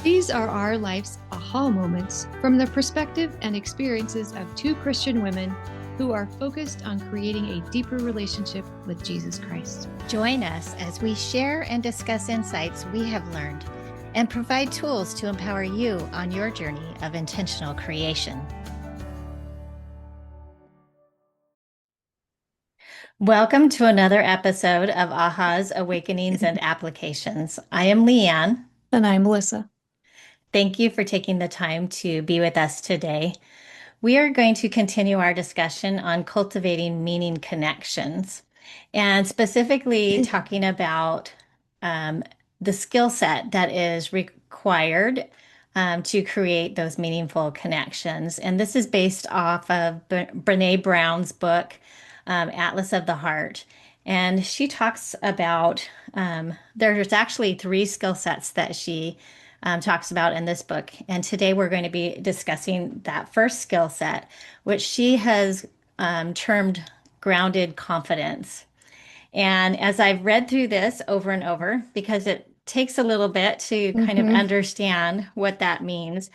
These are our life's aha moments from the perspective and experiences of two Christian women who are focused on creating a deeper relationship with Jesus Christ. Join us as we share and discuss insights we have learned and provide tools to empower you on your journey of intentional creation. Welcome to another episode of Ahas, Awakenings, and Applications. I am Leann. And I'm Melissa. Thank you for taking the time to be with us today. We are going to continue our discussion on cultivating meaning connections and specifically talking about the skill set that is required to create those meaningful connections. And this is based off of Brene Brown's book, Atlas of the Heart. And she talks about there's actually three skill sets that she talks about in this book. And today we're going to be discussing that first skill set, which she has termed grounded confidence. And as I've read through this over and over, because it takes a little bit to kind of understand what that means,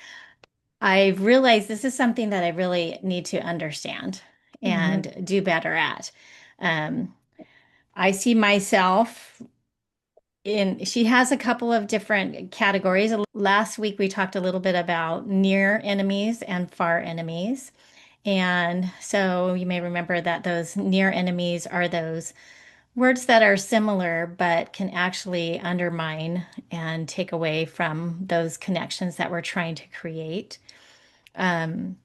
I've realized this is something that I really need to understand and do better at. I see myself she has a couple of different categories. Last week, we talked a little bit about near enemies and far enemies. And so you may remember that those near enemies are those words that are similar, but can actually undermine and take away from those connections that we're trying to create. And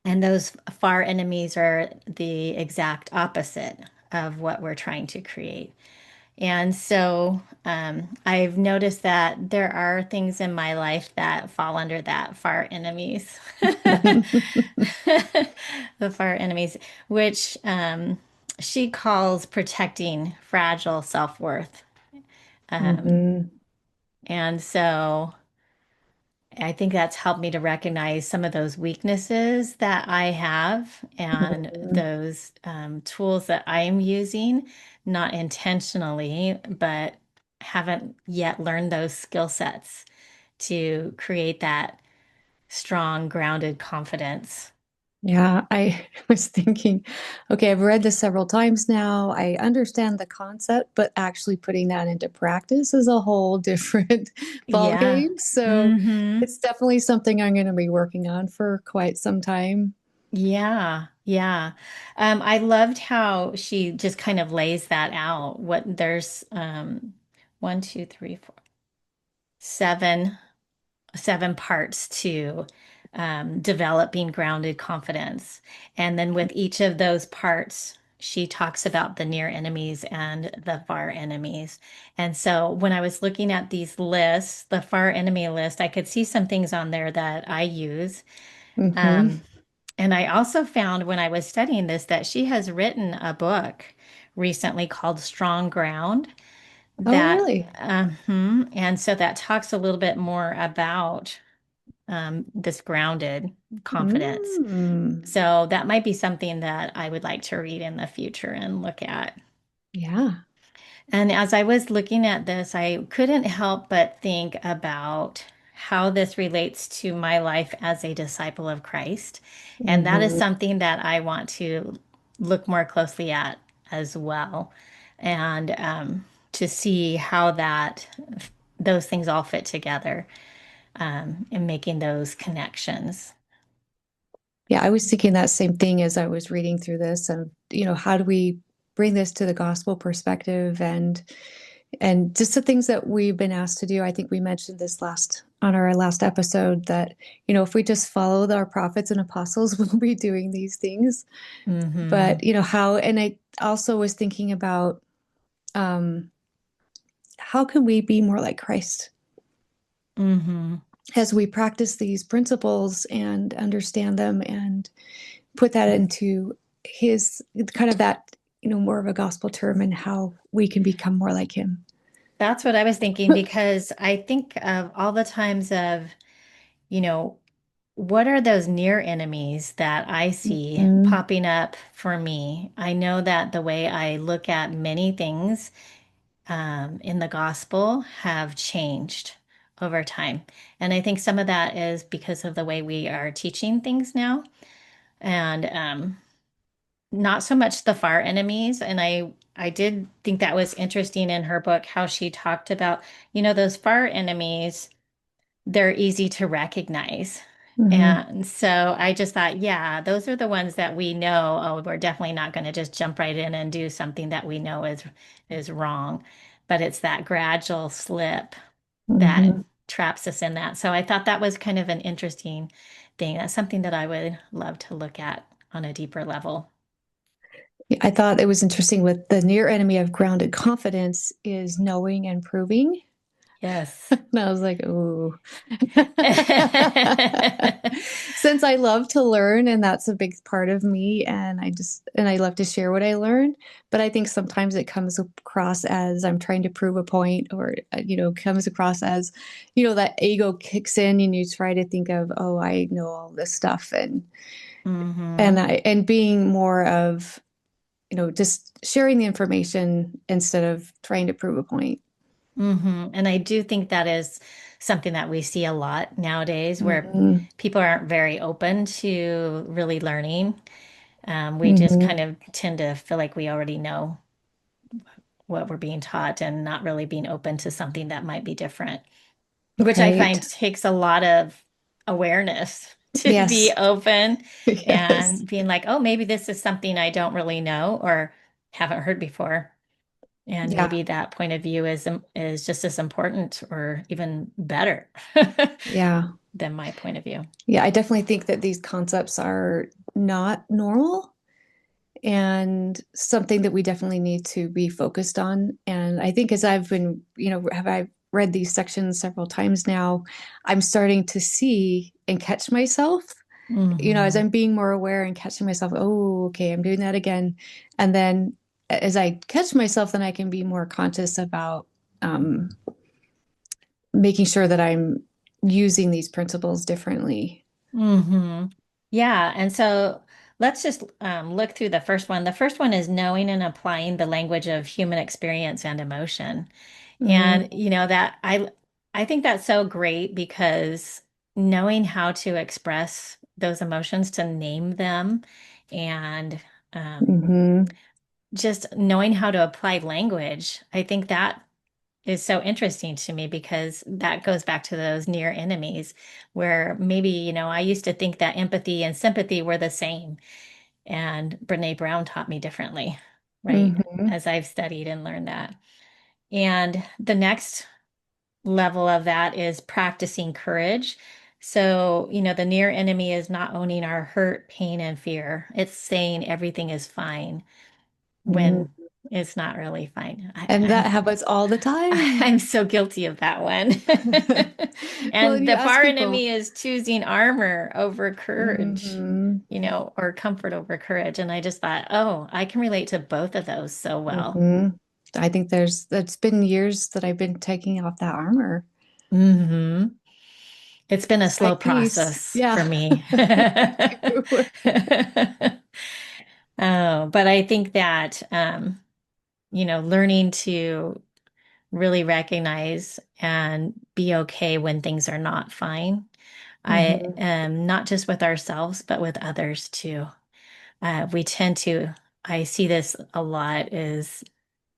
those far enemies are the exact opposite of what we're trying to create. And so I've noticed that there are things in my life that fall under that far enemies, the far enemies, which she calls protecting fragile self-worth. And so I think that's helped me to recognize some of those weaknesses that I have and those tools that I'm using, not intentionally, but haven't yet learned those skill sets to create that strong, grounded confidence. Yeah, I was thinking, okay, I've read this several times now. I understand the concept, but actually putting that into practice is a whole different ball Yeah. game. So Mm-hmm. it's definitely something I'm going to be working on for quite some time. Yeah, yeah. I loved how she just kind of lays that out. What there's one, two, three, four, seven parts to developing grounded confidence. And then with each of those parts, she talks about the near enemies and the far enemies. And so when I was looking at these lists, the far enemy list, I could see some things on there that I use. Hmm. Um, and I also found when I was studying this that she has written a book recently called Strong Ground Oh, that, really? and so that talks a little bit more about this grounded confidence. Mm. So that might be something that I would like to read in the future and look at. Yeah. And as I was looking at this, I couldn't help but think about how this relates to my life as a disciple of Christ. And that is Hmm. something that I want to look more closely at as well. And to see how those things all fit together in making those connections. Yeah, I was thinking that same thing as I was reading through this, and how do we bring this to the gospel perspective and just the things that we've been asked to do. I think we mentioned this on our last episode that, if we just follow our prophets and apostles, we'll be doing these things. Mm-hmm. But, and I also was thinking about um, how can we be more like Christ Mm-hmm. as we practice these principles and understand them and put that into his kind of that, more of a gospel term and how we can become more like him. That's what I was thinking because I think of all the times of, you know, what are those near enemies that I see Mm-hmm. popping up for me? I know that the way I look at many things in the gospel have changed over time. And I think some of that is because of the way we are teaching things now. And not so much the far enemies. And I did think that was interesting in her book how she talked about, those far enemies, they're easy to recognize. Hmm. And so I just thought, yeah, those are the ones that we know, oh, we're definitely not going to just jump right in and do something that we know is wrong. But it's that gradual slip that Hmm. traps us in that. So I thought that was kind of an interesting thing. That's something that I would love to look at on a deeper level. I thought it was interesting with the near enemy of grounded confidence is knowing and proving. Yes. And I was like, ooh. Since I love to learn and that's a big part of me and I love to share what I learn, but I think sometimes it comes across as I'm trying to prove a point or comes across as that ego kicks in and you try to think of, oh, I know all this stuff Hmm. and being more of just sharing the information instead of trying to prove a point. And I do think that is something that we see a lot nowadays where Hmm. people aren't very open to really learning. We just Hmm. kind of tend to feel like we already know what we're being taught and not really being open to something that might be different, which I Right. find takes a lot of awareness to be Yes. open Yes. and being like, oh, maybe this is something I don't really know or haven't heard before. And Yeah. maybe that point of view is just as important or even better Yeah. than my point of view. Yeah. I definitely think that these concepts are not normal and something that we definitely need to be focused on. And I think as I've been, have I read these sections several times now, I'm starting to see and catch myself, as Hmm. I'm being more aware and catching myself, oh, okay, I'm doing that again. And then as I catch myself, then I can be more conscious about um, making sure that I'm using these principles differently. Hmm. Yeah. And so let's just look through the first one. The first one is knowing and applying the language of human experience and emotion. And Mm, that I think that's so great because knowing how to express those emotions, to name them, and um, hmm. just knowing how to apply language, I think that is so interesting to me because that goes back to those near enemies where maybe, I used to think that empathy and sympathy were the same. And Brene Brown taught me differently, right? Hmm. As I've studied and learned that. And the next level of that is practicing courage. So, the near enemy is not owning our hurt, pain, and fear. It's saying everything is fine when Mm. it's not really fine. And that happens all the time. I'm so guilty of that one. Well, and And you the ask far people. enemy is choosing armor over courage, Hmm. or comfort over courage. And I just thought, oh, I can relate to both of those so well. Hmm. I think that's been years that I've been taking off that armor. Hmm. It's been a Just slow like peace. process Yeah. for me. Me too. Oh, but I think that, learning to really recognize and be okay when things are not fine. I Hmm. am not just with ourselves, but with others too. We tend to, I see this a lot, is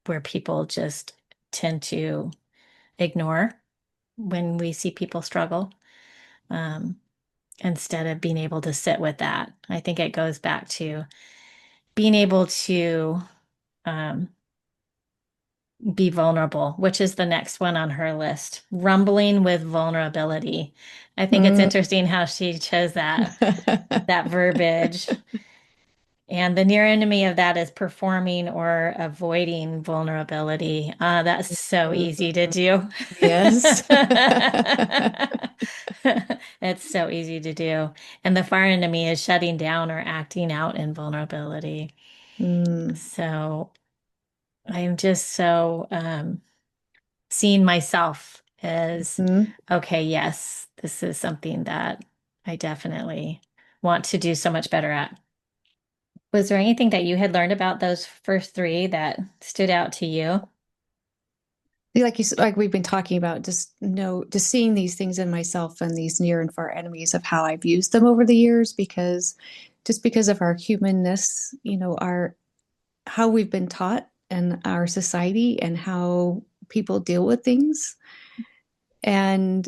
where people just tend to ignore when we see people struggle, um, instead of being able to sit with that. I think it goes back to being able to um, be vulnerable, which is the next one on her list. Rumbling with vulnerability. I think it's Mm. interesting how she chose that verbiage. And the near enemy of that is performing or avoiding vulnerability. That's so easy to do. Yes. It's so easy to do. And the far enemy is shutting down or acting out in vulnerability. Mm. So I'm just so seeing myself as, Mhm. okay, yes, this is something that I definitely want to do so much better at. Was there anything that you had learned about those first three that stood out to you? like like we've been talking about, just seeing these things in myself and these near and far enemies of how I've used them over the years, because of our humanness, our how we've been taught and our society and how people deal with things. And,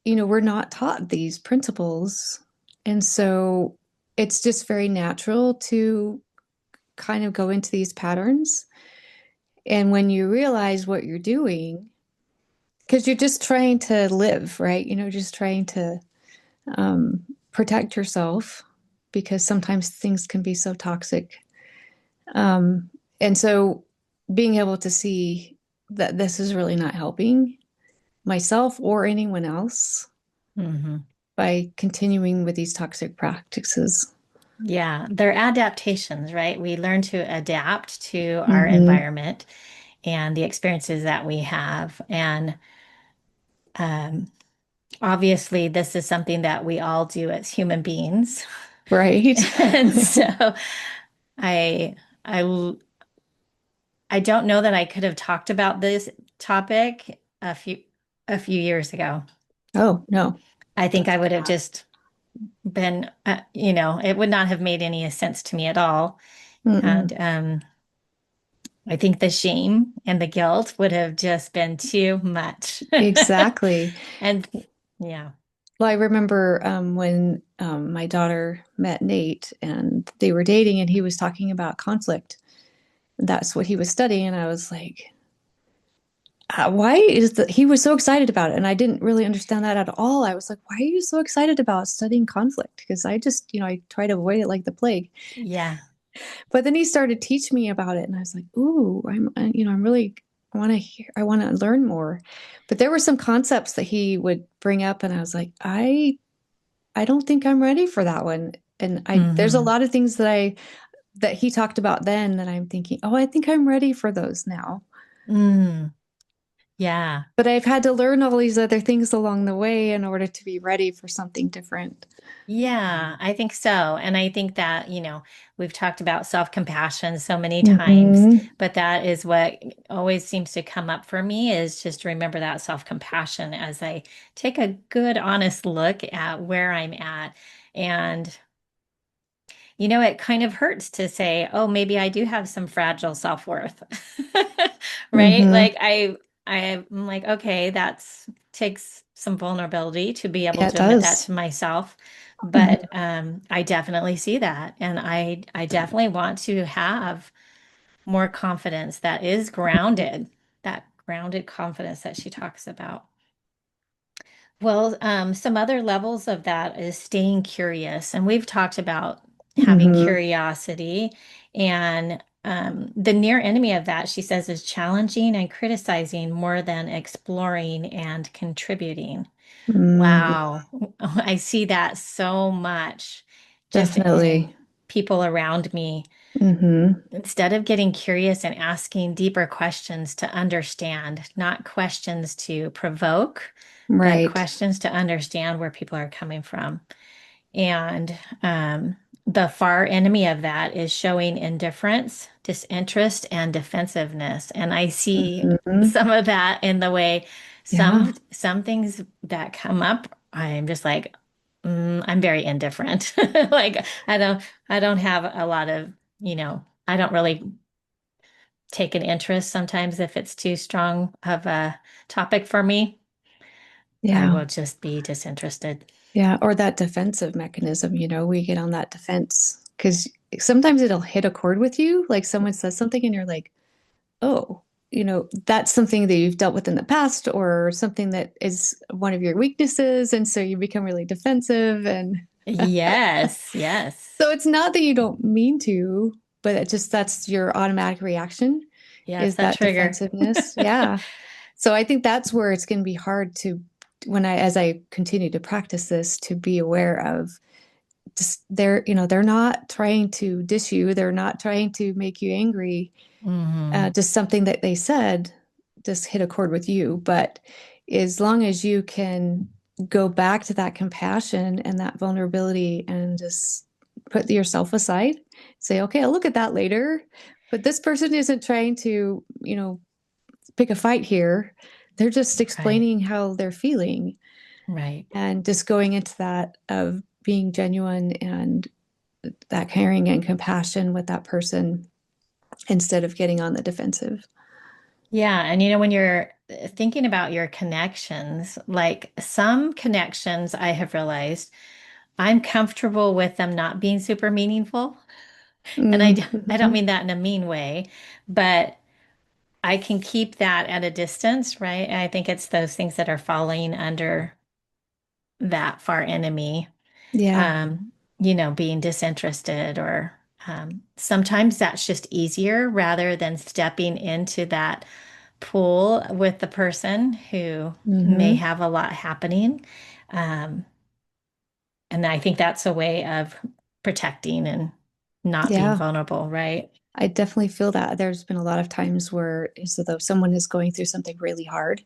we're not taught these principles. And so it's just very natural to kind of go into these patterns. And when you realize what you're doing, because you're just trying to live, right? Just trying to um, protect yourself because sometimes things can be so toxic. And so being able to see that this is really not helping myself or anyone else Hmm. by continuing with these toxic practices. Yeah, they're adaptations, right? We learn to adapt to our Mm-hmm. environment and the experiences that we have. And um, obviously, this is something that we all do as human beings. Right. And so I, I, I don't know that I could have talked about this topic a few years ago. Oh, no. I think That's I would have fair. just been, it would not have made any sense to me at all. And Mm-mm. I think the shame and the guilt would have just been too much. Exactly. And yeah. Well, I remember when my daughter met Nate and they were dating, and he was talking about conflict. That's what he was studying. And I was like, why is that? He was so excited about it. And I didn't really understand that at all. I was like, why are you so excited about studying conflict? Because I just, I try to avoid it like the plague. Yeah. But then he started teaching me about it. And I was like, ooh, I'm really, I want to learn more. But there were some concepts that he would bring up. And I was like, I don't think I'm ready for that one. And there's a Hmm. lot of things that he talked about then that I'm thinking, oh, I think I'm ready for those now. Mm. Yeah. But I've had to learn all these other things along the way in order to be ready for something different. Yeah, I think so. And I think that, we've talked about self-compassion so many times, Mm-hmm. but that is what always seems to come up for me is just to remember that self-compassion as I take a good, honest look at where I'm at. And it kind of hurts to say, oh, maybe I do have some fragile self-worth. Right? Mm-hmm. I'm like, okay, that's takes some vulnerability to be able Yeah, it to admit that does. to myself. But Mm-hmm. I definitely see that. And I definitely want to have more confidence that is grounded, that grounded confidence that she talks about. Well, some other levels of that is staying curious. And we've talked about having Mm-hmm. curiosity. And the near enemy of that, she says, is challenging and criticizing more than exploring and contributing. Mm, Wow. I see that so much just in definitely. people around me. Mm-hmm. Instead of getting curious and asking deeper questions to understand, not questions to provoke, but Right. questions to understand where people are coming from. And the far enemy of that is showing indifference, disinterest, and defensiveness. And I see Mm-hmm. some of that in the way Yeah. some things that come up, I'm just like, I'm very indifferent. Like I don't have a lot of, I don't really take an interest sometimes if it's too strong of a topic for me. I Yeah. will just be disinterested. Yeah. Or that defensive mechanism, we get on that defense because sometimes it'll hit a chord with you. Like someone says something and you're like, oh, that's something that you've dealt with in the past or something that is one of your weaknesses. And so you become really defensive. And Yes, yes. so it's not that you don't mean to, but that's your automatic reaction Yeah, it's is that that trigger. defensiveness. Yeah. So I think that's where it's going to be hard as I continue to practice this, to be aware of just they're not trying to diss you. They're not trying to make you angry. Hmm. Just something that they said just hit a chord with you. But as long as you can go back to that compassion and that vulnerability and just put yourself aside, say, okay, I'll look at that later. But this person isn't trying to, pick a fight here. They're just Right. explaining how they're feeling Right. and just going into that of being genuine and that caring and compassion with that person instead of getting on the defensive. Yeah. And when you're thinking about your connections, like some connections I have realized I'm comfortable with them not being super meaningful. And I don't Mm-hmm. mean that in a mean way, but I can keep that at a distance, right? And I think it's those things that are falling under that far enemy, Yeah. being disinterested or sometimes that's just easier rather than stepping into that pool with the person who may Mm-hmm. have a lot happening. Um, and I think that's a way of protecting and not being Yeah. vulnerable, right? I definitely feel that. There's been a lot of times where it's as though someone is going through something really hard.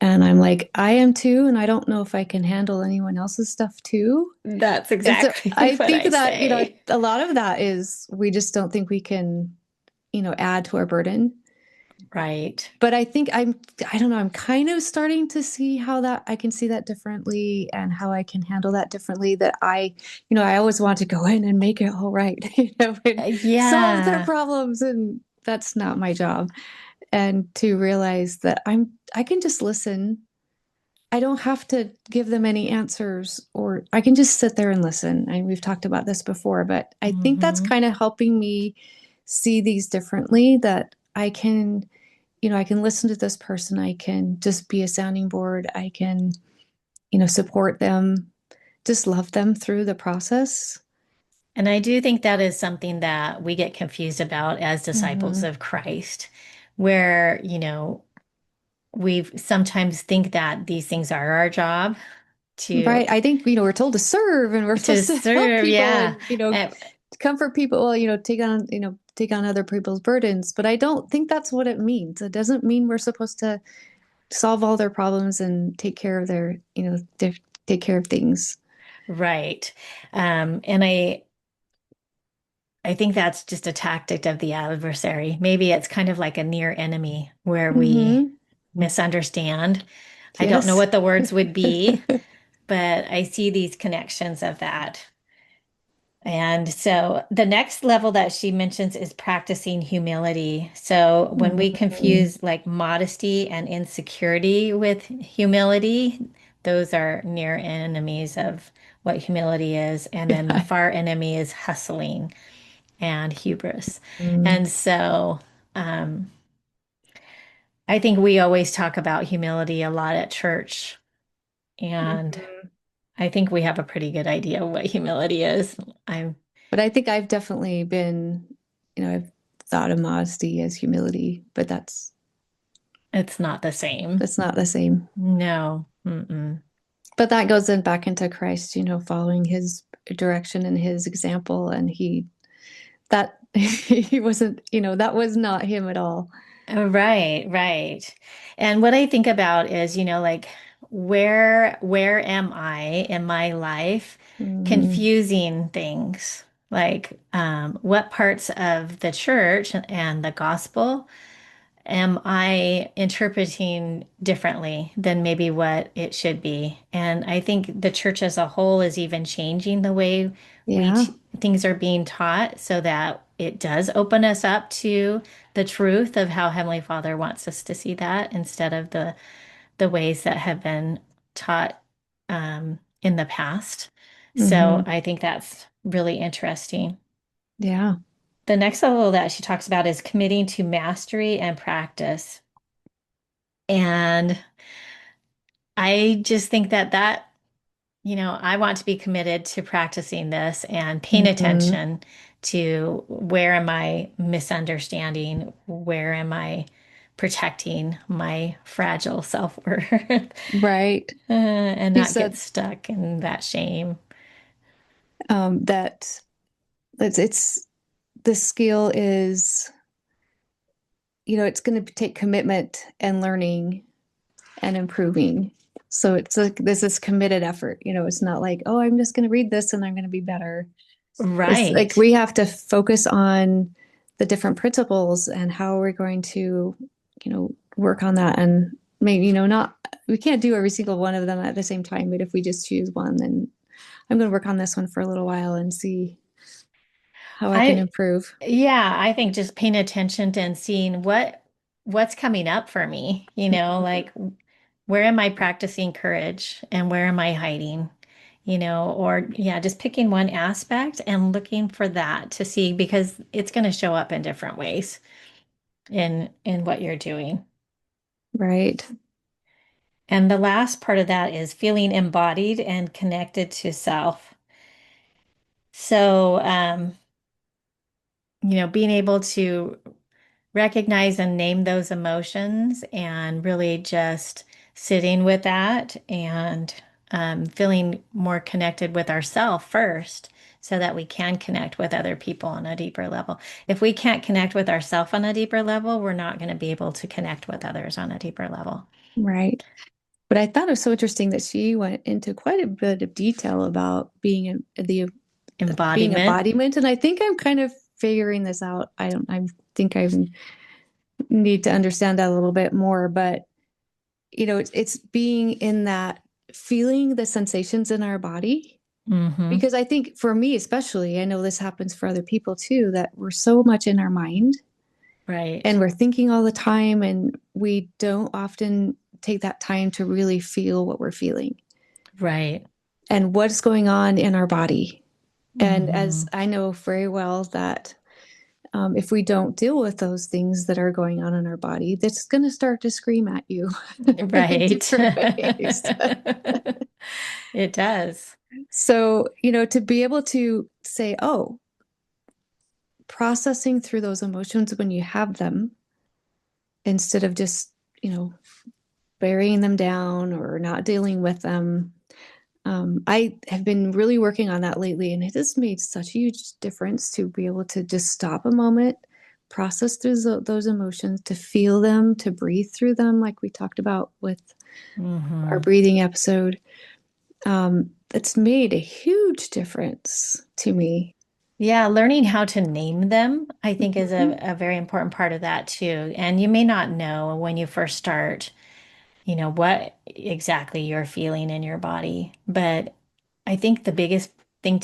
And I'm like, I am too. And I don't know if I can handle anyone else's stuff too. That's And so exactly I what think I that, say. a lot of that is we just don't think we can, add to our burden. Right. But I don't know, I'm kind of starting to see how that I can see that differently and how I can handle that differently. I always want to go in and make it all right, and solve their Yeah. problems. And that's not my job. And to realize that I can just listen. I don't have to give them any answers, or I can just sit there and listen. And we've talked about this before, but I think that's Hmm. kind of helping me see these differently, that I can listen to this person. I can just be a sounding board. I can, support them, just love them through the process. And I do think that is something that we get confused about as disciples Hmm. of Christ, where, we sometimes think that these things are our job to Right. I think, we're told to serve and we're to supposed to help serve. people Yeah. and, Uh, comfort people. Well, take on other people's burdens. But I don't think that's what it means. It doesn't mean we're supposed to solve all their problems and take care of take care of things. right. And I think that's just a tactic of the adversary. Maybe it's kind of like a near enemy where we Hmm. misunderstand. I don't know Yes. what the words would be, but I see these connections of that. And so the next level that she mentions is practicing humility. So when we Mhm. confuse like modesty and insecurity with humility, those are near enemies of what humility is. And then the Yeah. far enemy is hustling and hubris. Mm. And so um, I think we always talk about humility a lot at church. And Mhm. I think we have a pretty good idea of what humility is. I'm, But I think I've definitely I've thought of modesty as humility, but it's not the same. that's not the same. No. Mm-mm. But that goes then back into Christ, following his direction and his example. And he wasn't, that was not him at all. Right, right. And what I think about is, like where am I in my life Hmm. confusing things? Like what parts of the church and the gospel am I interpreting differently than maybe what it should be? And I think the church as a whole is even changing the way Yeah. things are being taught so that it does open us up to the truth of how Heavenly Father wants us to see that instead of the ways that have been taught in the past. So Hmm. I think that's really interesting. Yeah. The next level that she talks about is committing to mastery and practice. And I just think I want to be committed to practicing this and paying Hmm. attention to where am I misunderstanding? Where am I protecting my fragile self-worth? Right. And He not get said stuck in that shame. that it's the skill is, it's going to take commitment and learning and improving. So it's like this is committed effort. It's not like, oh, I'm just going to read this and I'm going to be better. It's like Right. we have to focus on the different principles and how we're going to, you know, work on that and maybe, not, we can't do every single one of them at the same time, but if we just choose one, then I'm going to work on this one for a little while and see how I can I improve. Yeah, I think just paying attention to and seeing what's coming up for me, like where am I practicing courage and where am I hiding? Or yeah, just picking one aspect and looking for that to see because it's going to show up in different ways in what you're doing. Right. And the last part of that is feeling embodied and connected to self. So, being able to recognize and name those emotions and really just sitting with that and feeling more connected with ourselves first so that we can connect with other people on a deeper level. If we can't connect with ourselves on a deeper level, we're not going to be able to connect with others on a deeper level. Right. But I thought it was so interesting that she went into quite a bit of detail about the being Embodiment. embodiment, and I think I'm kind of figuring this out. I think I need to understand that a little bit more, but it's being in that, feeling the sensations in our body. Hmm. Because I think for me, especially, I know this happens for other people too, that we're so much in our mind and Right. we're thinking all the time, and we don't often take that time to really feel what we're feeling Right. and what's going on in our body. And as Hmm. I know very well that if we don't deal with those things that are going on in our body, that's going to start to scream at you in Right. different ways. It does. So, to be able to say, oh, processing through those emotions when you have them instead of just, you know, burying them down or not dealing with them. I have been really working on that lately, and it has made such a huge difference to be able to just stop a moment, process through those emotions, to feel them, to breathe through them, like we talked about with our Hmm. breathing episode. It's made a huge difference to me. Yeah, learning how to name them, I think, is Mhm. a very important part of that too. And you may not know when you first start, what exactly you're feeling in your body. But I think the biggest thing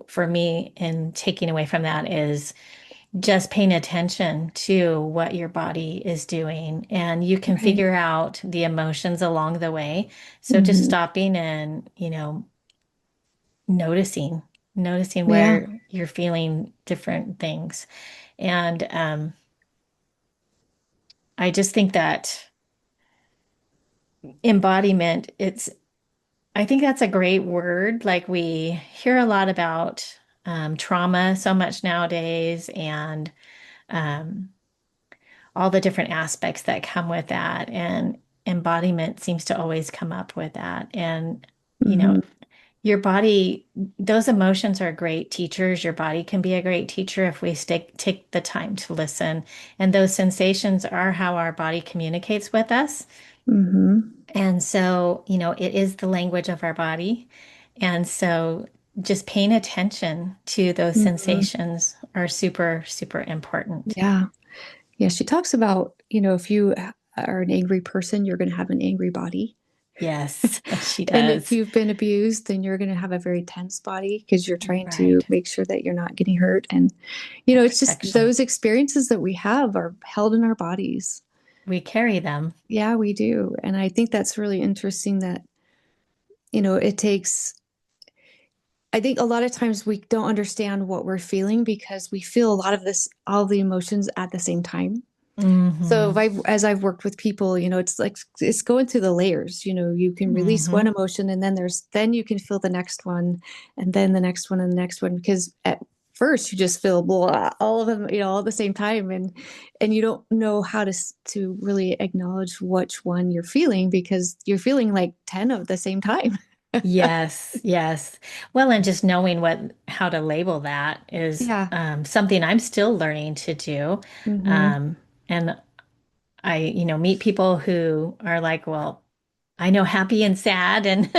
for me in taking away from that is just paying attention to what your body is doing. And you can Right. figure out the emotions along the way. So just Hmm. stopping and, noticing, noticing Yeah. where you're feeling different things. And I just think that embodiment, I think that's a great word. Like we hear a lot about trauma so much nowadays and um, all the different aspects that come with that. And embodiment seems to always come up with that. And, you know, Hmm. your body, those emotions are great teachers. Your body can be a great teacher if we take the time to listen. And those sensations are how our body communicates with us. Hmm. And so, it is the language of our body. And so just paying attention to those Hmm. sensations are super, super important. Yeah. Yeah. She talks about, if you are an angry person, you're going to have an angry body. Yes, she And if does. you've been abused, then you're going to have a very tense body because you're trying to Right. make sure that you're not getting hurt. And, That it's just protection. those experiences that we have are held in our bodies. We carry them. Yeah, we do. And I think that's really interesting that, it takes, I think a lot of times we don't understand what we're feeling because we feel a lot of all the emotions at the same time. So Hmm. as I've worked with people, it's like it's going through the layers. You can release one Hmm. emotion, and then you can feel the next one, and then the next one, and the next one. Because at first you just feel blah, all of them, all at the same time, and you don't know how to really acknowledge which one you're feeling because you're feeling like 10 of the same time. Yes, yes. Well, and just knowing how to label that is Yeah. something I'm still learning to do. Hmm. And I, meet people who are like, well, I know happy and sad and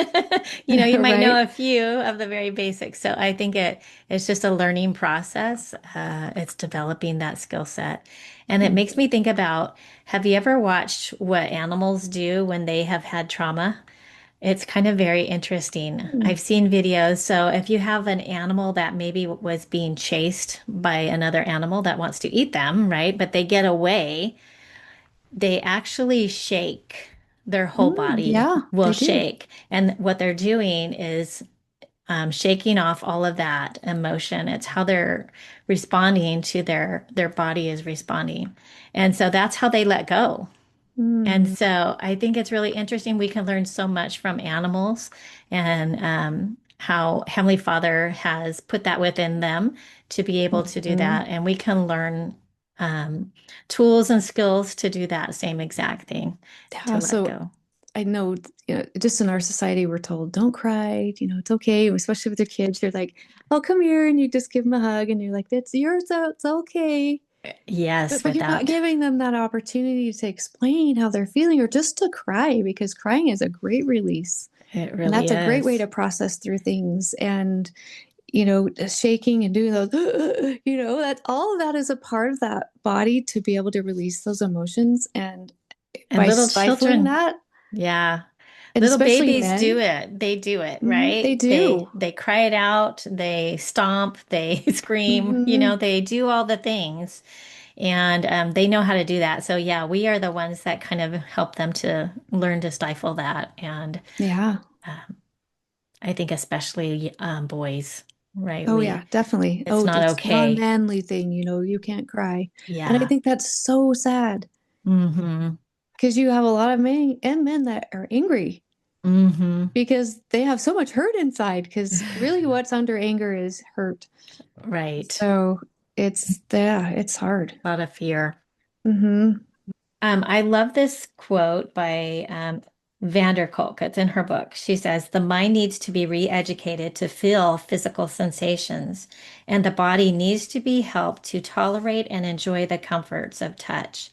you might know right? a few of the very basics. So I think it's just a learning process. It's developing that skill set. And it makes me think about, have you ever watched what animals do when they have had trauma? It's kind of very interesting. Mm-hmm. I've seen videos. So if you have an animal that maybe was being chased by another animal that wants to eat them, right? But they get away, they actually shake. Their whole body Yeah, will they do. shake. And what they're doing is shaking off all of that emotion. It's how they're responding to their body is responding. And so that's how they let go. And Mm, so I think it's really interesting. We can learn so much from animals and how Heavenly Father has put that within them to be able to do mhm. that. And we can learn um, tools and skills to do that same exact thing, to Yeah, let so go. I know, just in our society, we're told, don't cry, it's okay, especially with your kids. You're like, oh, come here, and you just give them a hug, and you're like, that's yours, so it's okay. But, Yes, but you're not without, giving them that opportunity to explain how they're feeling or just to cry because crying is a great release. it And really that's a great way is. to process through things. And, shaking and doing those, that all of that is a part of that body to be able to release those emotions. And And by little stifling children, that, yeah. and Little especially babies do men, it. They do it, they right? They do. they cry it out, they stomp, they scream, Hmm. they do all the things. And they know how to do that. So yeah, we are the ones that kind of help them to learn to stifle that. And Yeah. um, I think especially boys, right? Oh, yeah, definitely. It's Oh, not it's not a okay. manly thing, you can't cry. And I Yeah. think that's so sad Mm-hmm. because you have a lot of men that are angry Mm-hmm. because they have so much hurt inside. Because really, what's under anger is hurt. Right. So it's hard. A lot of fear. Hmm. I love this quote by Vanderkolk. It's in her book. She says, "The mind needs to be re-educated to feel physical sensations, and the body needs to be helped to tolerate and enjoy the comforts of touch.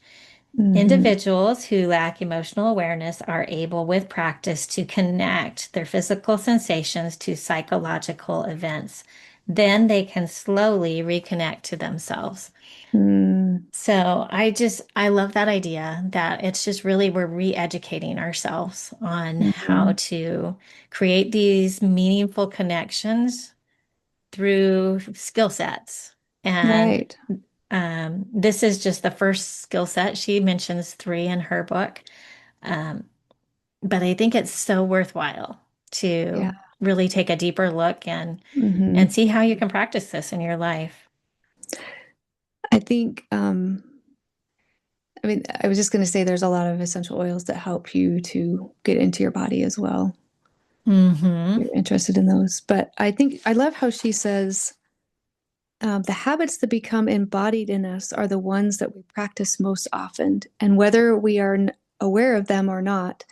Hmm. Individuals who lack emotional awareness are able, with practice, to connect their physical sensations to psychological events. Then they can slowly reconnect to themselves." Mm. So I love that idea that it's just really we're re-educating ourselves on how Hmm. to create these meaningful connections through skill sets. And Right. this is just the first skill set. She mentions three in her book. Um, but I think it's so worthwhile Yeah. to really take a deeper look and Hmm. see how you can practice this in your life. I think, I mean, I was just going to say there's a lot of essential oils that help you to get into your body as well. Hmm. You're interested in those. But I think I love how she says the habits that become embodied in us are the ones that we practice most often. And whether we are aware of them or not,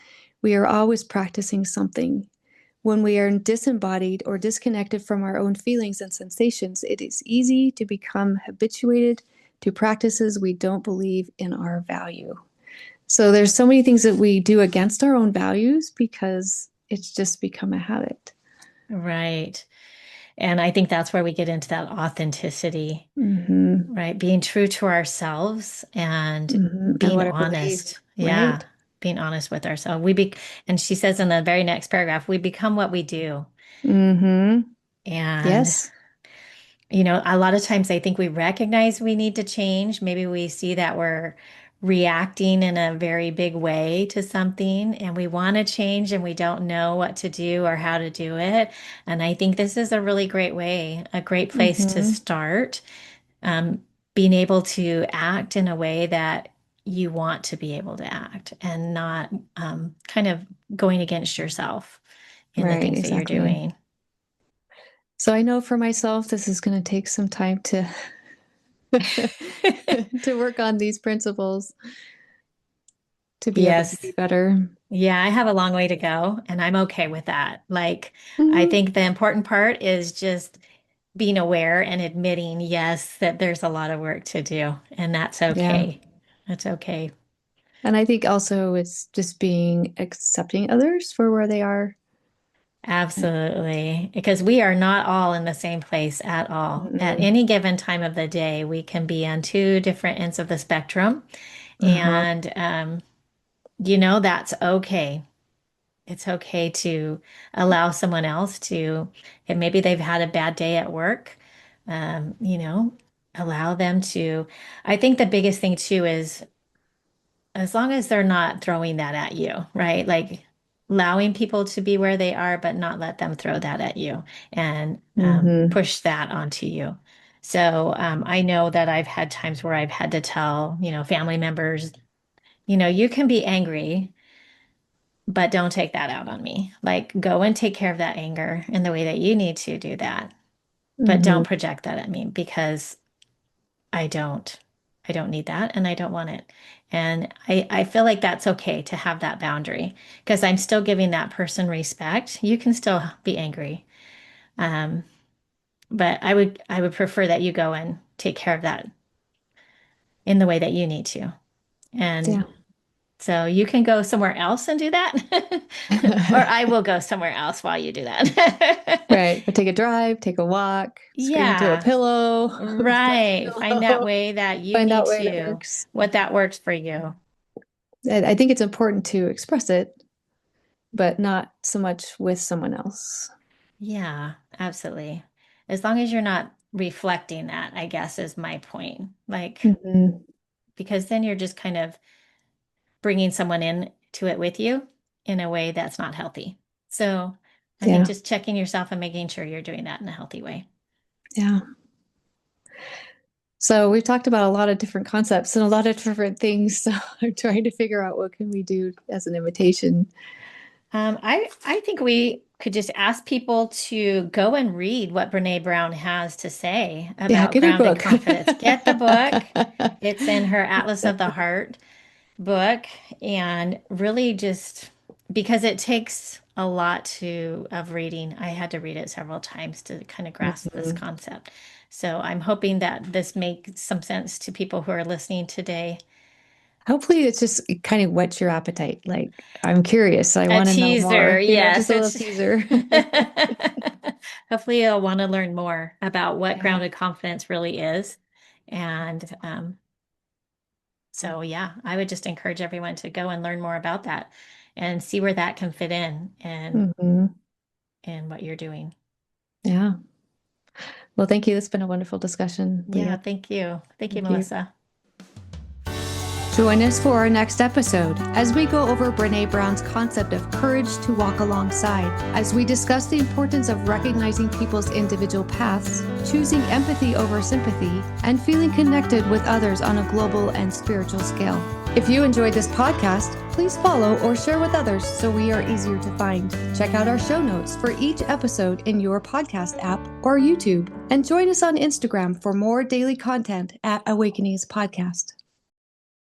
we are always practicing something. When we are disembodied or disconnected from our own feelings and sensations, it is easy to become habituated to practices we don't believe in our value. So there's so many things that we do against our own values because it's just become a habit. Right. And I think that's where we get into that authenticity, Hmm. right? Being true to ourselves and Hmm. And being what I believe, honest. Yeah. right? Being honest with ourselves. And she says in the very next paragraph, we become what we do. Hmm. And Yes. a lot of times I think we recognize we need to change. Maybe we see that we're reacting in a very big way to something and we want to change and we don't know what to do or how to do it. And I think this is a really great way, a great place to Hmm. start, um, being able to act in a way that you want to be able to act and not kind of going against yourself in the Right, things that you're exactly. doing. So I know for myself, this is going to take some time to to work on these principles to be able to be Yes. better. Yeah, I have a long way to go, and I'm okay with that. Like, I Hmm. think the important part is just being aware and admitting, yes, that there's a lot of work to do, and that's Yeah. okay. That's okay. And I think also it's just being accepting others for where they are. Absolutely. Because we are not all in the same place at all. At Mm-mm. any given time of the day, we can be on two different ends of the spectrum. Uh-huh. And, that's okay. It's okay to allow someone else to, if maybe they've had a bad day at work, um, you know, allow them to. I think the biggest thing too is as long as they're not throwing that at you, right? Like allowing people to be where they are, but not let them throw that at you and Mm-hmm. push that onto you. So I know that I've had times where I've had to tell, family members, you can be angry, but don't take that out on me. Like go and take care of that anger in the way that you need to do that, but Mm-hmm. don't project that at me because I don't. I don't need that and I don't want it. And I feel like that's okay to have that boundary because I'm still giving that person respect. You can still be angry. Um, but I would prefer that you go and take care of that in the way that you need to. Yeah. And so you can go somewhere else and do that, or I will go somewhere else while you do that. Right. Or take a drive, take a walk, scream into a Yeah, pillow, touch a right. Find that pillow, way that you find need out way that to, works. what that works for you. And I think it's important to express it, but not so much with someone else. Yeah, absolutely. As long as you're not reflecting that, I guess is my point. Like, Mm-hmm. because then you're just kind of bringing someone in to it with you in a way that's not healthy. So I think Yeah. just checking yourself and making sure you're doing that in a healthy way. Yeah. So we've talked about a lot of different concepts and a lot of different things. So I'm trying to figure out what can we do as an invitation. I think we could just ask people to go and read what Brene Brown has to say Yeah, about get her grounded book. confidence. Get the book. It's in her Atlas of the Heart book, and really just because it takes a lot to of reading. I had to read it several times to kind of grasp this Mhm. concept. So I'm hoping that this makes some sense to people who are listening today. Hopefully, it's just it kind of whets your appetite. Like, I'm curious. I A want to know teaser, more, just yes, a little it's teaser. hopefully you'll want to learn more about what Yeah. grounded confidence really is. And so yeah, I would just encourage everyone to go and learn more about that and see where that can fit in and Hmm. in what you're doing. Yeah. Well, thank you. It's been a wonderful discussion, Yeah, Leah. thank you. Thank you, Thank you. Melissa. Join us for our next episode as we go over Brene Brown's concept of courage to walk alongside, as we discuss the importance of recognizing people's individual paths, choosing empathy over sympathy, and feeling connected with others on a global and spiritual scale. If you enjoyed this podcast, please follow or share with others so we are easier to find. Check out our show notes for each episode in your podcast app or YouTube, and join us on Instagram for more daily content at Awakenings Podcast.